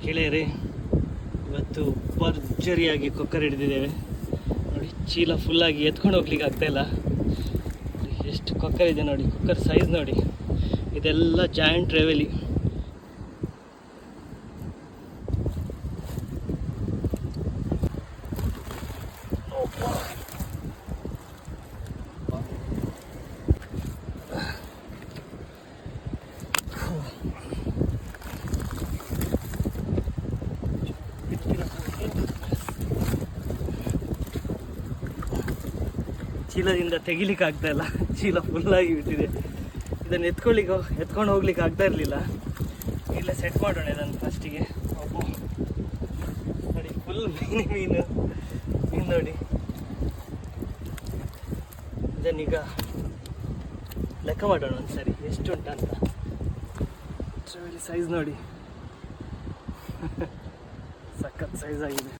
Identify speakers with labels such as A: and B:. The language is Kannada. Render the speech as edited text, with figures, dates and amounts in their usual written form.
A: ಗೆಳೆಯರೇ, ಇವತ್ತು ಭರ್ಜರಿಯಾಗಿ ಕೊಕ್ಕರ್ ಹಿಡಿದಿದ್ದೇವೆ ನೋಡಿ. ಚೀಲ ಫುಲ್ಲಾಗಿ ಎತ್ಕೊಂಡು ಹೋಗ್ಲಿಕ್ಕೆ ಆಗ್ತಾಯಿಲ್ಲ. ಎಷ್ಟು ಕೊಕ್ಕರ್ ಇದೆ ನೋಡಿ, ಕೊಕ್ಕರ್ ಸೈಜ್ ನೋಡಿ. ಇದೆಲ್ಲ ಜಾಯಿಂಟ್ ರೆವೆಲಿ. ಚೀಲದಿಂದ ತೆಗಿಲಿಕ್ಕೆ ಆಗ್ತಾ ಇಲ್ಲ, ಚೀಲ ಫುಲ್ಲಾಗಿ ಬಿಟ್ಟಿದೆ. ಇದನ್ನು ಎತ್ಕೊಂಡು ಹೋಗ್ಲಿಕ್ಕೆ ಆಗ್ತಾ ಇರಲಿಲ್ಲ. ಇಲ್ಲೇ ಸೆಟ್ ಮಾಡೋಣ ಇದನ್ನು ಫಸ್ಟಿಗೆ. ಅಬ್ಬೋ ನೋಡಿ, ಫುಲ್ ಮೀನು ನೋಡಿ. ಇದನ್ನೀಗ ಲೆಕ್ಕ ಮಾಡೋಣ ಒಂದ್ಸರಿ ಎಷ್ಟು ಉಂಟಂತ. ಸೈಜ್ ನೋಡಿ, ಸಖತ್ ಸೈಜ್ ಆಗಿದೆ.